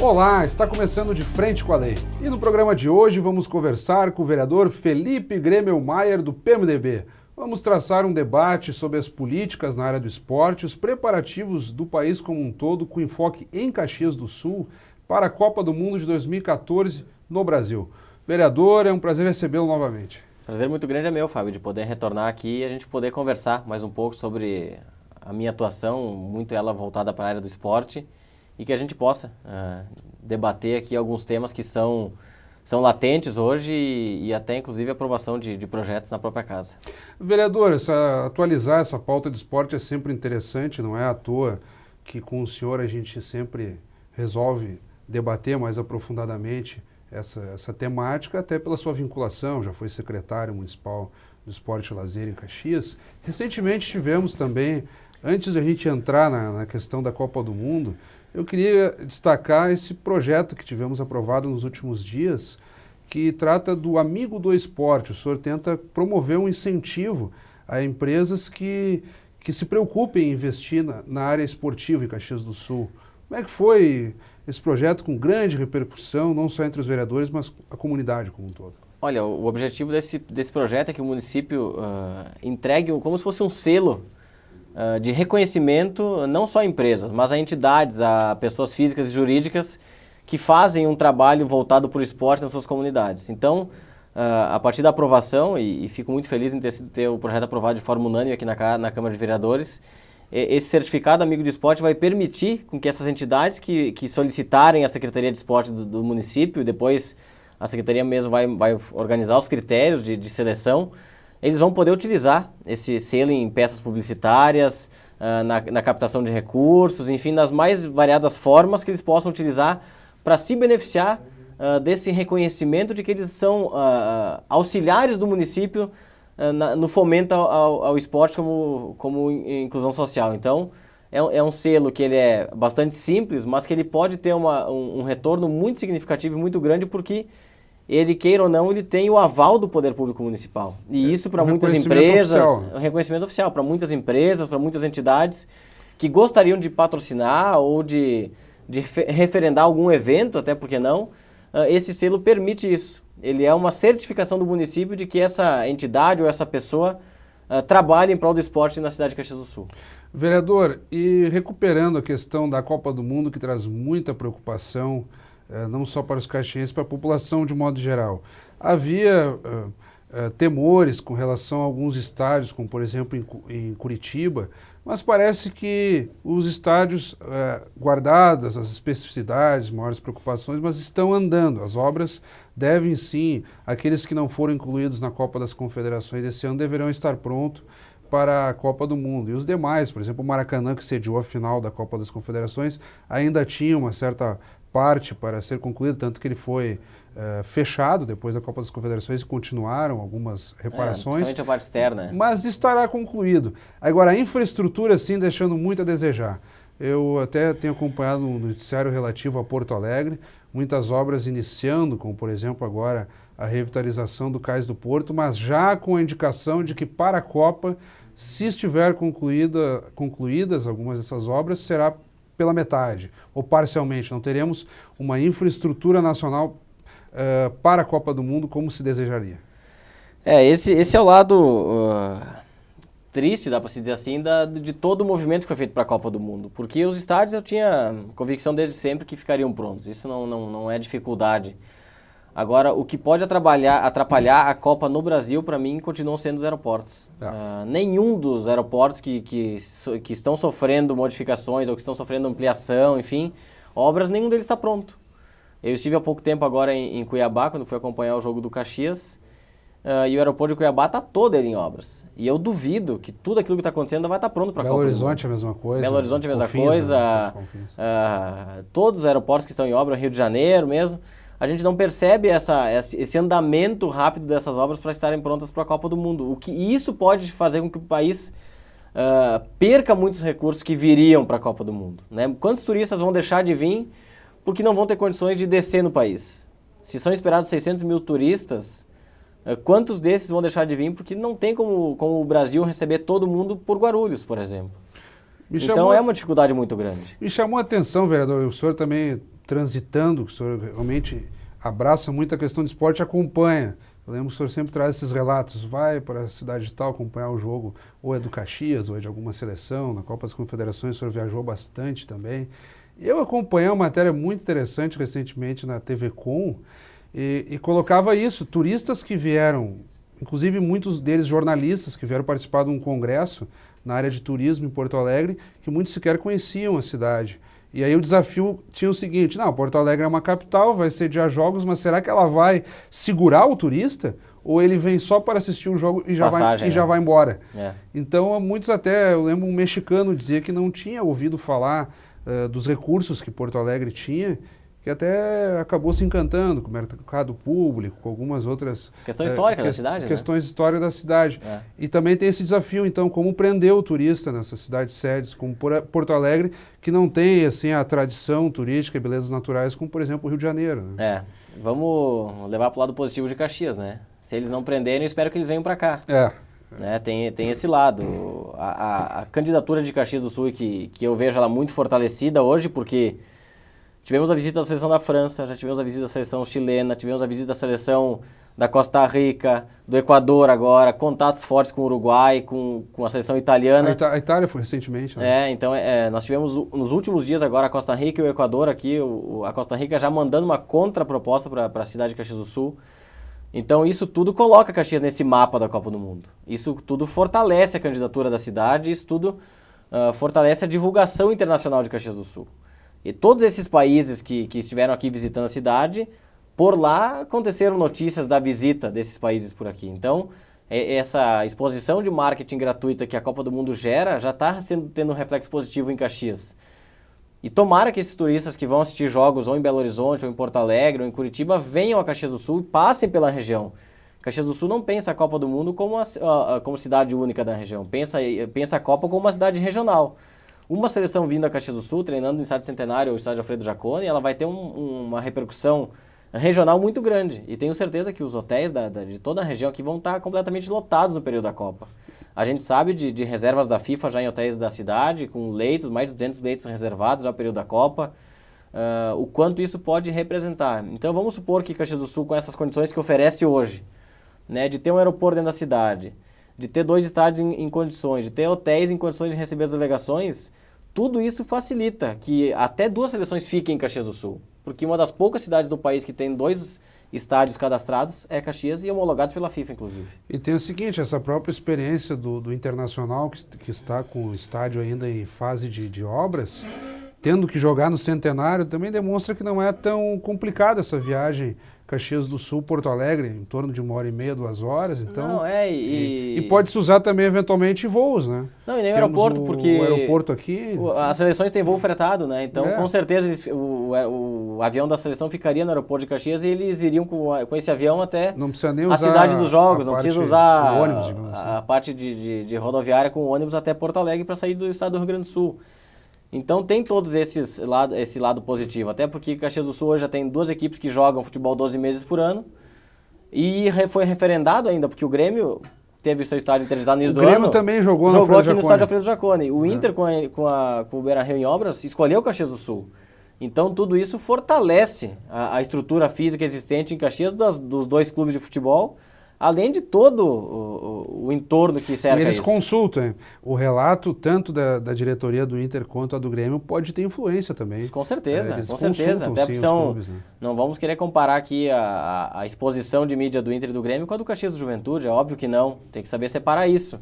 Olá, está começando De Frente com a Lei. E no programa de hoje vamos conversar com o vereador Felipe Gremel-Maier, do PMDB. Vamos traçar um debate sobre as políticas na área do esporte, os preparativos do país como um todo, com enfoque em Caxias do Sul, para a Copa do Mundo de 2014 no Brasil. Vereador, é um prazer recebê-lo novamente. Prazer muito grande é meu, Fábio, de poder retornar aqui e a gente poder conversar mais um pouco sobre a minha atuação, muito ela voltada para a área do esporte, e que a gente possa debater aqui alguns temas que são latentes hoje e até inclusive a aprovação de projetos na própria casa. Vereador, atualizar essa pauta de esporte é sempre interessante, não é à toa que com o senhor a gente sempre resolve debater mais aprofundadamente essa temática, até pela sua vinculação, já foi secretário municipal do Esporte e Lazer em Caxias. Recentemente tivemos também, antes de a gente entrar na questão da Copa do Mundo, eu queria destacar esse projeto que tivemos aprovado nos últimos dias, que trata do Amigo do Esporte. O senhor tenta promover um incentivo a empresas que se preocupem em investir na área esportiva em Caxias do Sul. Como é que foi esse projeto com grande repercussão, não só entre os vereadores, mas a comunidade como um todo? Olha, o objetivo desse projeto é que o município entregue como se fosse um selo de reconhecimento, não só a empresas, mas a entidades, a pessoas físicas e jurídicas que fazem um trabalho voltado para o esporte nas suas comunidades. Então, a partir da aprovação, e fico muito feliz em ter o projeto aprovado de forma unânime aqui na Câmara de Vereadores, esse certificado Amigo do Esporte vai permitir com que essas entidades que solicitarem a Secretaria de Esporte do município, e depois a Secretaria mesmo vai organizar os critérios de seleção, eles vão poder utilizar esse selo em peças publicitárias, na captação de recursos, enfim, nas mais variadas formas que eles possam utilizar para se beneficiar desse reconhecimento de que eles são auxiliares do município no fomento ao esporte como inclusão social. Então, é um selo que ele é bastante simples, mas que ele pode ter um retorno muito significativo e muito grande, porque ele, queira ou não, ele tem o aval do poder público municipal. E isso para muitas empresas, um reconhecimento oficial, para muitas empresas, para muitas entidades que gostariam de patrocinar ou de referendar algum evento, até porque não, esse selo permite isso. Ele é uma certificação do município de que essa entidade ou essa pessoa trabalha em prol do esporte na cidade de Caxias do Sul. Vereador, e recuperando a questão da Copa do Mundo, que traz muita preocupação, não só para os caxienses, para a população de modo geral. Havia temores com relação a alguns estádios, como por exemplo em Curitiba, mas parece que os estádios, guardadas as especificidades, maiores preocupações, mas estão andando. As obras devem sim, aqueles que não foram incluídos na Copa das Confederações esse ano deverão estar prontos para a Copa do Mundo. E os demais, por exemplo, o Maracanã, que sediou a final da Copa das Confederações, ainda tinha uma certa parte para ser concluído, tanto que ele foi fechado depois da Copa das Confederações e continuaram algumas reparações. Principalmente a parte externa. Mas estará concluído. Agora, a infraestrutura, sim, deixando muito a desejar. Eu até tenho acompanhado um noticiário relativo a Porto Alegre, muitas obras iniciando, como por exemplo agora a revitalização do Cais do Porto, mas já com a indicação de que para a Copa, se estiver concluídas algumas dessas obras, será pela metade, ou parcialmente. Não teremos uma infraestrutura nacional para a Copa do Mundo como se desejaria. Esse é o lado triste, dá para se dizer assim, de todo o movimento que foi feito para a Copa do Mundo. Porque os estádios eu tinha convicção desde sempre que ficariam prontos. Isso não é dificuldade. Agora, o que pode atrapalhar a Copa no Brasil, para mim, continuam sendo os aeroportos. Nenhum dos aeroportos que estão sofrendo modificações ou que estão sofrendo ampliação, enfim, obras, nenhum deles está pronto. Eu estive há pouco tempo agora em Cuiabá, quando fui acompanhar o jogo do Caxias, e o aeroporto de Cuiabá está todo ele em obras. E eu duvido que tudo aquilo que está acontecendo vai estar pronto para a Copa. Belo Horizonte é a mesma coisa. Belo Horizonte é a mesma coisa. Todos os aeroportos que estão em obra, Rio de Janeiro mesmo, a gente não percebe esse andamento rápido dessas obras para estarem prontas para a Copa do Mundo. E isso pode fazer com que o país perca muitos recursos que viriam para a Copa do Mundo, né? Quantos turistas vão deixar de vir porque não vão ter condições de descer no país? Se são esperados 600 mil turistas, quantos desses vão deixar de vir porque não tem como o Brasil receber todo mundo por Guarulhos, por exemplo? Então é uma dificuldade muito grande. Me chamou a atenção, vereador, o senhor também transitando, que o senhor realmente abraça muito a questão de esporte e acompanha. Eu lembro que o senhor sempre traz esses relatos, vai para a cidade tal acompanhar o jogo, ou é do Caxias, ou é de alguma seleção, na Copa das Confederações o senhor viajou bastante também. Eu acompanhei uma matéria muito interessante recentemente na TV Com e colocava isso, turistas que vieram, inclusive muitos deles jornalistas que vieram participar de um congresso na área de turismo em Porto Alegre, que muitos sequer conheciam a cidade. E aí o desafio tinha o seguinte, não, Porto Alegre é uma capital, vai sediar jogos, mas será que ela vai segurar o turista? Ou ele vem só para assistir o jogo e já, vai embora? É. Então, muitos até, eu lembro um mexicano dizia que não tinha ouvido falar dos recursos que Porto Alegre tinha, que até acabou se encantando com o mercado público, com algumas outras... Questões históricas da cidade, questões históricas da cidade. É. E também tem esse desafio, então, como prender o turista nessas cidades sedes, como Porto Alegre, que não tem, assim, a tradição turística e belezas naturais, como, por exemplo, o Rio de Janeiro. Né? É, vamos levar para o lado positivo de Caxias, né? Se eles não prenderem, eu espero que eles venham para cá. É. Né? Tem esse lado. A candidatura de Caxias do Sul, que eu vejo ela muito fortalecida hoje, porque... Tivemos a visita da seleção da França, já tivemos a visita da seleção chilena, tivemos a visita da seleção da Costa Rica, do Equador agora, contatos fortes com o Uruguai, com a seleção italiana. A Itália foi recentemente, né? Então nós tivemos nos últimos dias agora a Costa Rica e o Equador aqui, a Costa Rica já mandando uma contraproposta para a cidade de Caxias do Sul. Então isso tudo coloca Caxias nesse mapa da Copa do Mundo. Isso tudo fortalece a candidatura da cidade, isso tudo fortalece a divulgação internacional de Caxias do Sul. E todos esses países que estiveram aqui visitando a cidade, por lá aconteceram notícias da visita desses países por aqui. Então, essa exposição de marketing gratuita que a Copa do Mundo gera já está tendo um reflexo positivo em Caxias. E tomara que esses turistas que vão assistir jogos ou em Belo Horizonte, ou em Porto Alegre, ou em Curitiba, venham a Caxias do Sul e passem pela região. Caxias do Sul não pensa a Copa do Mundo como cidade única da região, pensa a Copa como uma cidade regional. Uma seleção vindo a Caxias do Sul, treinando no Estádio Centenário ou no Estádio Alfredo Jaconi, ela vai ter uma repercussão regional muito grande. E tenho certeza que os hotéis de toda a região aqui vão estar completamente lotados no período da Copa. A gente sabe de reservas da FIFA já em hotéis da cidade, com leitos, mais de 200 leitos reservados já no período da Copa, o quanto isso pode representar. Então vamos supor que Caxias do Sul, com essas condições que oferece hoje, né, de ter um aeroporto dentro da cidade, de ter 2 estádios em condições, de ter hotéis em condições de receber as delegações, tudo isso facilita que até 2 seleções fiquem em Caxias do Sul. Porque uma das poucas cidades do país que tem 2 estádios cadastrados é Caxias e homologados pela FIFA, inclusive. E tem o seguinte, essa própria experiência do Internacional, que está com o estádio ainda em fase de obras, tendo que jogar no Centenário, também demonstra que não é tão complicada essa viagem Caxias do Sul, Porto Alegre, em torno de 1h30, 2 horas, então... Não, e pode-se usar também, eventualmente, voos, né? Não, e nem o aeroporto, porque... O aeroporto aqui... As seleções têm voo fretado, né? Então, com certeza, o avião da seleção ficaria no aeroporto de Caxias e eles iriam com esse avião até não precisa nem usar a cidade dos jogos, não precisa usar o ônibus, digamos assim. A parte de rodoviária com o ônibus até Porto Alegre para sair do estado do Rio Grande do Sul. Então tem todos esse lado positivo, até porque Caxias do Sul hoje já tem 2 equipes que jogam futebol 12 meses por ano e foi referendado ainda, porque o Grêmio teve seu estádio interditado no início do ano. O Grêmio também jogou aqui no estádio Alfredo Jaconi. O Inter com o Beira-Rio em obras escolheu Caxias do Sul. Então tudo isso fortalece a estrutura física existente em Caxias dos 2 clubes de futebol, além de todo o entorno que cerca isso. E eles consultam. O relato, tanto da diretoria do Inter quanto a do Grêmio, pode ter influência também. Com certeza, eles com certeza. Até sim, os clubes, né? Não vamos querer comparar aqui a exposição de mídia do Inter e do Grêmio com a do Caxias do Juventude, é óbvio que não. Tem que saber separar isso.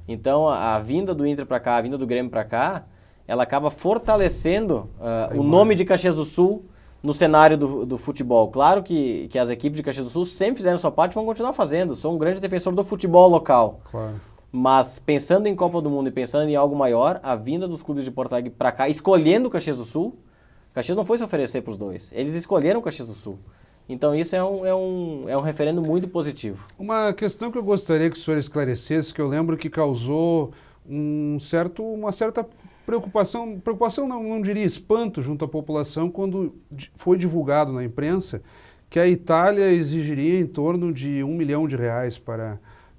Então, a vinda do Inter para cá, a vinda do Grêmio para cá, ela acaba fortalecendo o nome de Caxias do Sul no cenário do futebol. Claro que as equipes de Caxias do Sul sempre fizeram sua parte e vão continuar fazendo. Sou um grande defensor do futebol local. Claro. Mas pensando em Copa do Mundo e pensando em algo maior, a vinda dos clubes de Porto Alegre para cá, escolhendo Caxias do Sul, Caxias não foi se oferecer para os 2. Eles escolheram Caxias do Sul. Então isso é um referendo muito positivo. Uma questão que eu gostaria que o senhor esclarecesse, que eu lembro que causou uma certa preocupação não diria espanto junto à população quando foi divulgado na imprensa que a Itália exigiria em torno de R$1 milhão para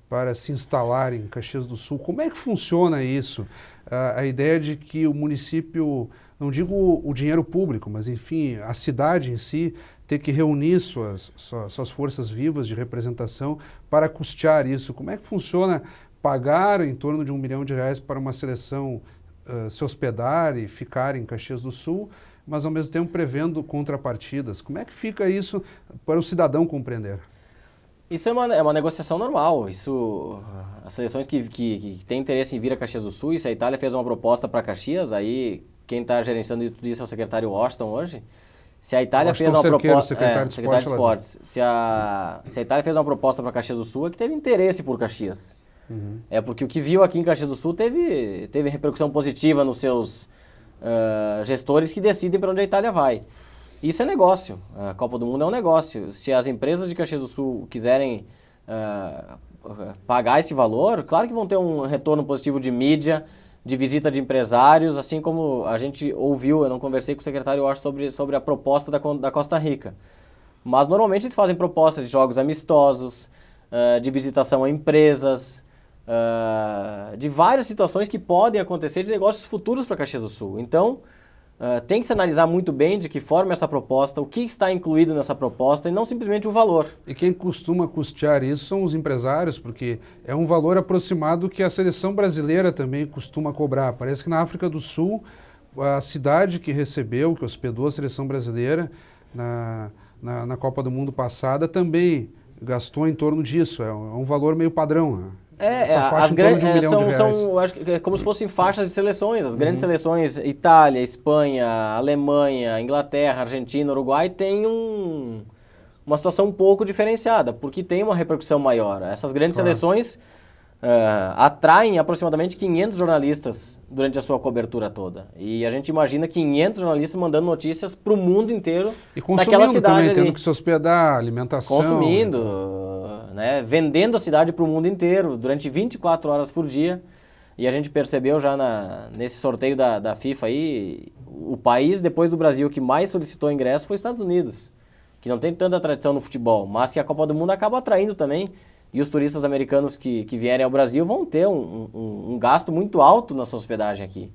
para se instalar em Caxias do Sul. Como é que funciona isso? A ideia de que o município, não digo o dinheiro público, mas enfim, a cidade em si, ter que reunir suas forças vivas de representação para custear isso. Como é que funciona pagar em torno de R$1 milhão para uma seleção se hospedar e ficar em Caxias do Sul, mas ao mesmo tempo prevendo contrapartidas? Como é que fica isso para o cidadão compreender? Isso é uma negociação normal. Isso, as seleções que têm interesse em vir a Caxias do Sul, e se a Itália fez uma proposta para Caxias, aí quem está gerenciando tudo isso é o secretário Washington hoje. Se a Itália fez uma proposta, secretário de Esportes, se a Itália fez uma proposta para Caxias do Sul, é que teve interesse por Caxias. Uhum. É porque o que viu aqui em Caxias do Sul teve repercussão positiva nos seus gestores que decidem para onde a Itália vai. Isso é negócio. A Copa do Mundo é um negócio. Se as empresas de Caxias do Sul quiserem pagar esse valor, claro que vão ter um retorno positivo de mídia, de visita de empresários, assim como a gente ouviu, eu não conversei com o secretário Washington sobre a proposta da Costa Rica. Mas normalmente eles fazem propostas de jogos amistosos, de visitação a empresas, de várias situações que podem acontecer de negócios futuros para Caxias do Sul. Então, tem que se analisar muito bem de que forma essa proposta, o que está incluído nessa proposta e não simplesmente o valor. E quem costuma custear isso são os empresários, porque é um valor aproximado que a seleção brasileira também costuma cobrar. Parece que na África do Sul, a cidade que recebeu, que hospedou a seleção brasileira na Copa do Mundo passada também gastou em torno disso. É um valor meio padrão, né? As grandes são acho que é como se fossem faixas de seleções. As grandes seleções, Itália, Espanha, Alemanha, Inglaterra, Argentina, Uruguai, têm uma situação um pouco diferenciada, porque tem uma repercussão maior. Essas grandes seleções atraem aproximadamente 500 jornalistas durante a sua cobertura toda. E a gente imagina 500 jornalistas mandando notícias para o mundo inteiro daquela cidade também, ali. Tendo que se hospedar, alimentação. Consumindo, né, vendendo a cidade para o mundo inteiro durante 24 horas por dia. E a gente percebeu já nesse sorteio da FIFA aí, o país depois do Brasil que mais solicitou ingresso foi os Estados Unidos, que não tem tanta tradição no futebol, mas que a Copa do Mundo acaba atraindo também. E os turistas americanos que vierem ao Brasil vão ter um gasto muito alto na sua hospedagem aqui.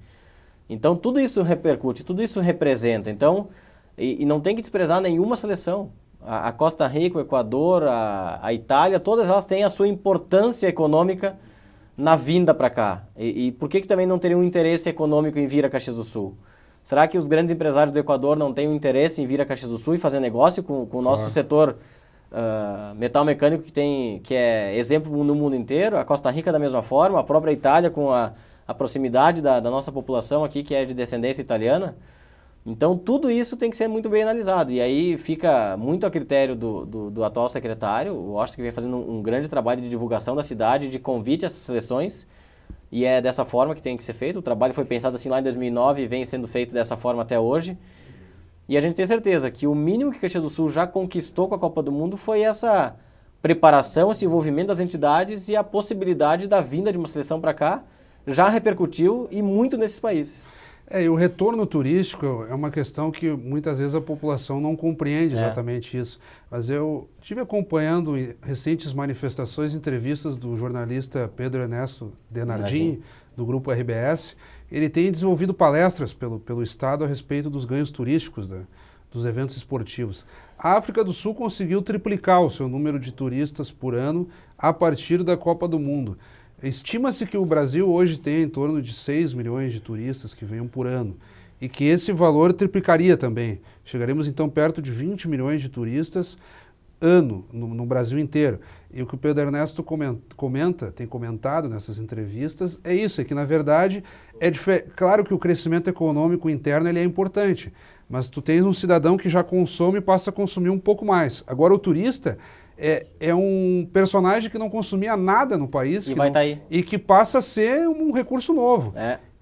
Então tudo isso repercute, tudo isso representa. Então, e não tem que desprezar nenhuma seleção. A Costa Rica, o Equador, a Itália, todas elas têm a sua importância econômica na vinda para cá. E por que também não teriam um interesse econômico em vir a Caxias do Sul? Será que os grandes empresários do Equador não têm um interesse em vir a Caxias do Sul e fazer negócio com o nosso setor metal mecânico que é exemplo no mundo inteiro? A Costa Rica da mesma forma, a própria Itália com a proximidade da nossa população aqui, que é de descendência italiana. Então, tudo isso tem que ser muito bem analisado. E aí fica muito a critério do atual secretário, o Washington, que vem fazendo um grande trabalho de divulgação da cidade, de convite a essas seleções. E é dessa forma que tem que ser feito. O trabalho foi pensado assim lá em 2009 e vem sendo feito dessa forma até hoje. E a gente tem certeza que o mínimo que Caxias do Sul já conquistou com a Copa do Mundo foi essa preparação, esse envolvimento das entidades e a possibilidade da vinda de uma seleção para cá já repercutiu e muito nesses países. E o retorno turístico é uma questão que muitas vezes a população não compreende exatamente isso. Mas eu estive acompanhando recentes manifestações e entrevistas do jornalista Pedro Ernesto Denardim, do Grupo RBS. Ele tem desenvolvido palestras pelo Estado a respeito dos ganhos turísticos dos eventos esportivos. A África do Sul conseguiu triplicar o seu número de turistas por ano a partir da Copa do Mundo. Estima-se que o Brasil hoje tem em torno de 6 milhões de turistas que venham por ano e que esse valor triplicaria também. Chegaremos então perto de 20 milhões de turistas ano no Brasil inteiro. E o que o Pedro Ernesto tem comentado nessas entrevistas é isso, é que na verdade claro que o crescimento econômico interno ele é importante, mas tu tens um cidadão que já consome e passa a consumir um pouco mais. Agora o turista é um personagem que não consumia nada no país e que passa a ser um recurso novo.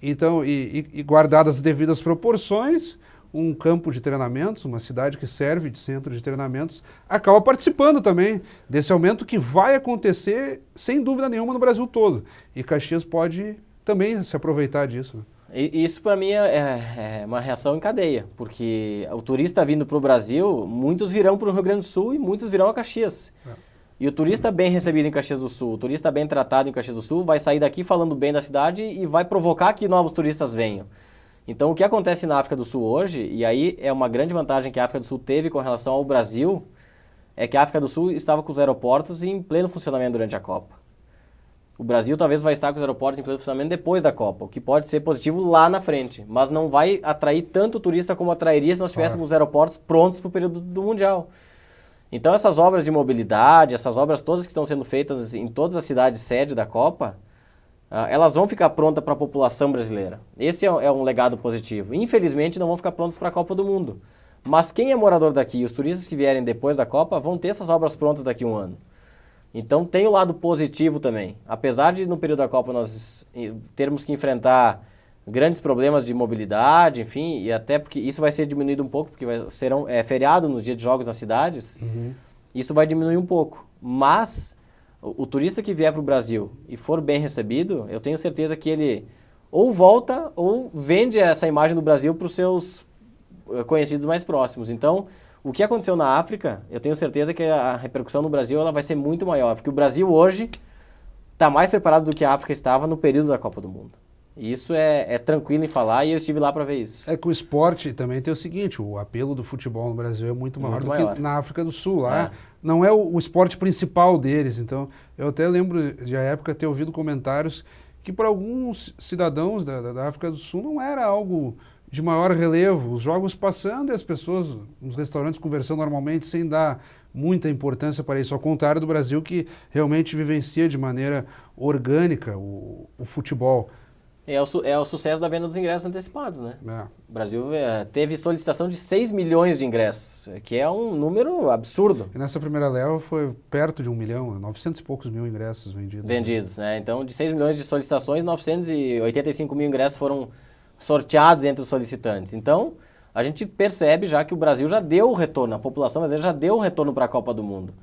Então, e guardadas as devidas proporções, um campo de treinamentos, uma cidade que serve de centro de treinamentos, acaba participando também desse aumento que vai acontecer, sem dúvida nenhuma, no Brasil todo. E Caxias pode também se aproveitar disso, né? Isso para mim é uma reação em cadeia, porque o turista vindo para o Brasil, muitos virão para o Rio Grande do Sul e muitos virão a Caxias. E o turista bem recebido em Caxias do Sul, o turista bem tratado em Caxias do Sul, vai sair daqui falando bem da cidade e vai provocar que novos turistas venham. Então, o que acontece na África do Sul hoje, e aí é uma grande vantagem que a África do Sul teve com relação ao Brasil, é que a África do Sul estava com os aeroportos em pleno funcionamento durante a Copa. O Brasil talvez vai estar com os aeroportos em pleno funcionamento depois da Copa, o que pode ser positivo lá na frente, mas não vai atrair tanto turista como atrairia se nós tivéssemos os aeroportos prontos para o período do Mundial. Então, essas obras de mobilidade, essas obras todas que estão sendo feitas em todas as cidades sede da Copa, elas vão ficar prontas para a população brasileira. Esse é um legado positivo. Infelizmente, não vão ficar prontas para a Copa do Mundo. Mas quem é morador daqui e os turistas que vierem depois da Copa vão ter essas obras prontas daqui a um ano. Então, tem o lado positivo também. Apesar de, no período da Copa, nós termos que enfrentar grandes problemas de mobilidade, enfim, e até porque isso vai ser diminuído um pouco, porque serão feriado nos dias de jogos nas cidades, isso vai diminuir um pouco. Mas o turista que vier para o Brasil e for bem recebido, eu tenho certeza que ele ou volta ou vende essa imagem do Brasil para os seus conhecidos mais próximos. Então, o que aconteceu na África, eu tenho certeza que a repercussão no Brasil ela vai ser muito maior, porque o Brasil hoje está mais preparado do que a África estava no período da Copa do Mundo. E isso é tranquilo em falar e eu estive lá para ver isso. É que o esporte também tem o seguinte, o apelo do futebol no Brasil é muito maior do que na África do Sul. Lá não é o esporte principal deles. Então, eu até lembro de a época ter ouvido comentários que para alguns cidadãos da África do Sul não era algo de maior relevo. Os jogos passando e as pessoas nos restaurantes conversando normalmente sem dar muita importância para isso. Ao contrário do Brasil, que realmente vivencia de maneira orgânica o futebol. É o sucesso da venda dos ingressos antecipados, né? O Brasil teve solicitação de 6 milhões de ingressos, que é um número absurdo. E nessa primeira leva foi perto de 1 milhão, 900 e poucos mil ingressos vendidos. Vendidos, né? Então, de 6 milhões de solicitações, 985 mil ingressos foram sorteados entre os solicitantes. Então, a gente percebe já que o Brasil já deu o retorno, a população brasileira já deu o retorno para a Copa do Mundo.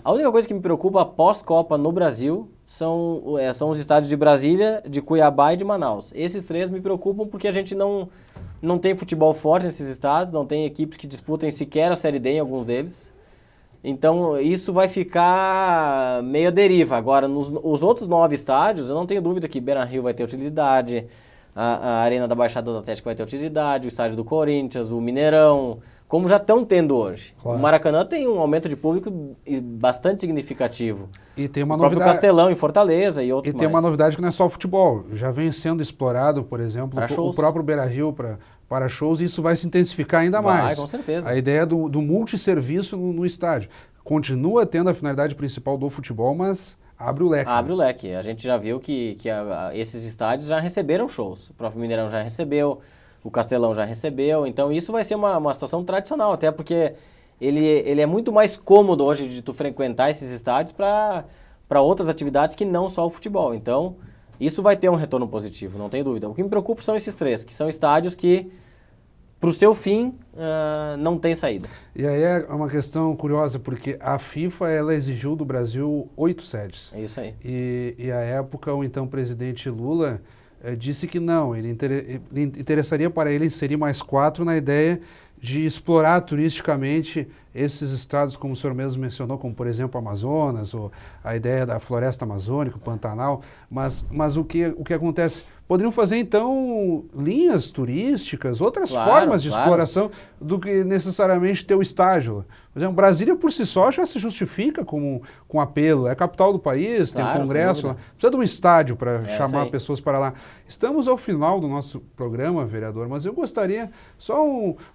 A única coisa que me preocupa pós-Copa no Brasil são os estádios de Brasília, de Cuiabá e de Manaus. Esses três me preocupam porque a gente não tem futebol forte nesses estados, não tem equipes que disputem sequer a Série D em alguns deles. Então, isso vai ficar meio à deriva. Agora, os outros 9 estádios, eu não tenho dúvida que Beira-Rio vai ter utilidade, a Arena da Baixada do Atlético vai ter utilidade, o estádio do Corinthians, o Mineirão, como já estão tendo hoje. Claro. O Maracanã tem um aumento de público bastante significativo. E tem uma novidade. O próprio Castelão em Fortaleza e outros mais. E tem uma novidade que não é só o futebol. Já vem sendo explorado, por exemplo, o próprio Beira-Rio para shows, e isso vai se intensificar ainda mais. Com certeza. A ideia do multisserviço no estádio. Continua tendo a finalidade principal do futebol, mas abre o leque. Abre o leque. A gente já viu que esses estádios já receberam shows. O próprio Mineirão já recebeu, o Castelão já recebeu. Então isso vai ser uma situação tradicional, até porque ele é muito mais cômodo hoje de tu frequentar esses estádios para outras atividades que não só o futebol. Então isso vai ter um retorno positivo, não tem dúvida. O que me preocupa são esses três, que são estádios que, para o seu fim, não tem saída. E aí é uma questão curiosa, porque a FIFA ela exigiu do Brasil 8 sedes. É isso aí. E à época, o então presidente Lula disse que não, ele interessaria para ele inserir mais 4 na ideia de explorar turisticamente esses estados, como o senhor mesmo mencionou, como por exemplo Amazonas, ou a ideia da floresta amazônica, o Pantanal, mas o que acontece? Poderiam fazer então linhas turísticas, outras formas de exploração do que necessariamente ter o estádio. Por exemplo, Brasília por si só já se justifica com apelo, é a capital do país, tem um congresso, precisa de um estádio para chamar pessoas para lá. Estamos ao final do nosso programa, vereador, mas eu gostaria só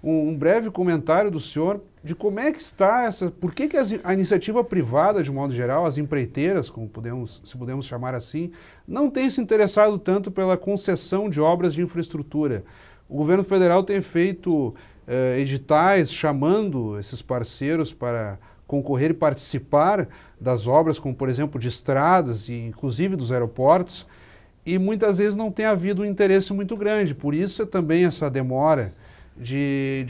um breve comentário do senhor de como é que está por que a iniciativa privada, de modo geral, as empreiteiras, se podemos chamar assim, não tem se interessado tanto pela concessão de obras de infraestrutura. O governo federal tem feito editais chamando esses parceiros para concorrer e participar das obras, como por exemplo de estradas e inclusive dos aeroportos, e muitas vezes não tem havido um interesse muito grande. Por isso é também essa demora de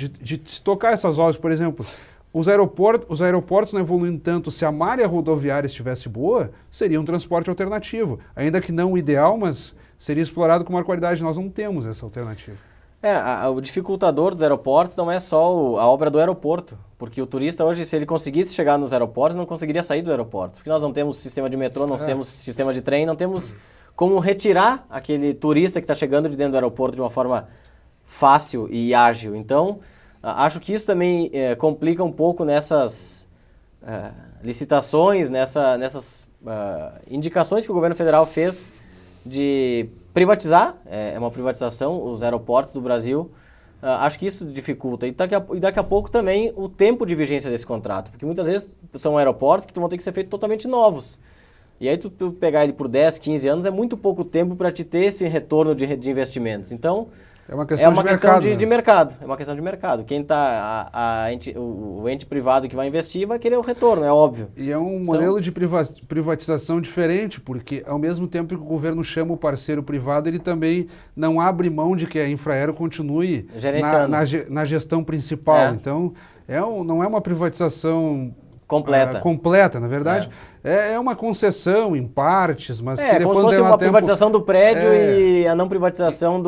tocar essas obras. Por exemplo, os aeroportos não evoluindo tanto. Se a malha rodoviária estivesse boa, seria um transporte alternativo. Ainda que não o ideal, mas seria explorado com maior qualidade. Nós não temos essa alternativa. O dificultador dos aeroportos não é só a obra do aeroporto, porque o turista hoje, se ele conseguisse chegar nos aeroportos, não conseguiria sair do aeroporto, porque nós não temos sistema de metrô, não temos sistema de trem, não temos como retirar aquele turista que está chegando de dentro do aeroporto de uma forma fácil e ágil. Então, acho que isso também complica um pouco nessas licitações, nessas indicações que o governo federal fez de privatizar, é uma privatização, os aeroportos do Brasil. Acho que isso dificulta. E daqui a pouco também o tempo de vigência desse contrato, porque muitas vezes são aeroportos que vão ter que ser feitos totalmente novos. E aí tu pegar ele por 10, 15 anos é muito pouco tempo para te ter esse retorno de investimentos. Então, é uma questão de mercado. É uma questão de mercado. Quem está, o ente privado que vai investir vai querer o retorno, é óbvio. E é um modelo de privatização diferente, porque ao mesmo tempo que o governo chama o parceiro privado, ele também não abre mão de que a Infraero continue na gestão principal. Então, não é uma privatização completa, na verdade. É uma concessão em partes, mas que depois como se fosse uma privatização do prédio e a não privatização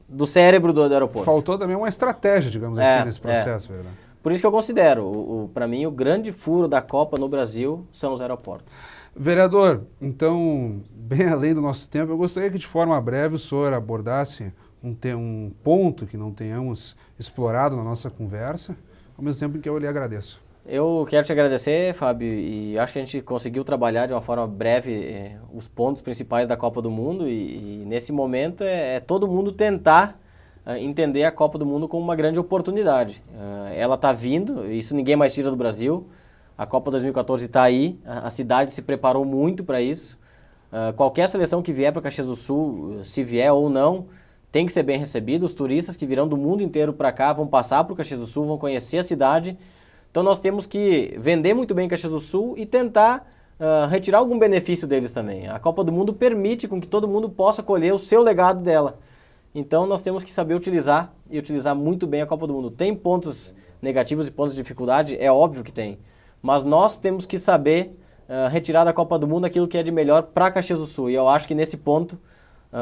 do cérebro do aeroporto. Faltou também uma estratégia, digamos assim, nesse processo. Verdade? Por isso que eu considero, para mim, o grande furo da Copa no Brasil são os aeroportos. Vereador, então, bem além do nosso tempo, eu gostaria que de forma breve o senhor abordasse um ponto que não tenhamos explorado na nossa conversa, ao mesmo tempo em que eu lhe agradeço. Eu quero te agradecer, Fábio, e acho que a gente conseguiu trabalhar de uma forma breve os pontos principais da Copa do Mundo e nesse momento é todo mundo tentar entender a Copa do Mundo como uma grande oportunidade. Ela está vindo, isso ninguém mais tira do Brasil, a Copa 2014 está aí, a cidade se preparou muito para isso. Qualquer seleção que vier para Caxias do Sul, se vier ou não, tem que ser bem recebido. Os turistas que virão do mundo inteiro para cá vão passar para o Caxias do Sul, vão conhecer a cidade. Então nós temos que vender muito bem Caxias do Sul e tentar retirar algum benefício deles também. A Copa do Mundo permite com que todo mundo possa colher o seu legado dela. Então nós temos que saber utilizar e utilizar muito bem a Copa do Mundo. Tem pontos negativos e pontos de dificuldade? É óbvio que tem. Mas nós temos que saber retirar da Copa do Mundo aquilo que é de melhor para Caxias do Sul. E eu acho que nesse ponto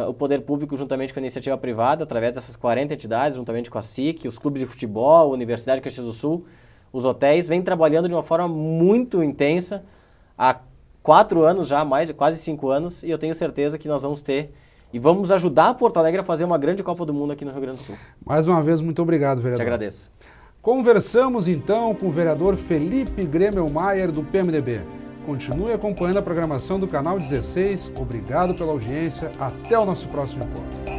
o poder público, juntamente com a iniciativa privada, através dessas 40 entidades, juntamente com a SIC, os clubes de futebol, a Universidade de Caxias do Sul, os hotéis, vem trabalhando de uma forma muito intensa há 4 anos já, quase 5 anos, e eu tenho certeza que nós vamos ter e vamos ajudar Porto Alegre a fazer uma grande Copa do Mundo aqui no Rio Grande do Sul. Mais uma vez, muito obrigado, vereador. Te agradeço. Conversamos então com o vereador Felipe Gremelmaier, do PMDB. Continue acompanhando a programação do Canal 16. Obrigado pela audiência. Até o nosso próximo encontro.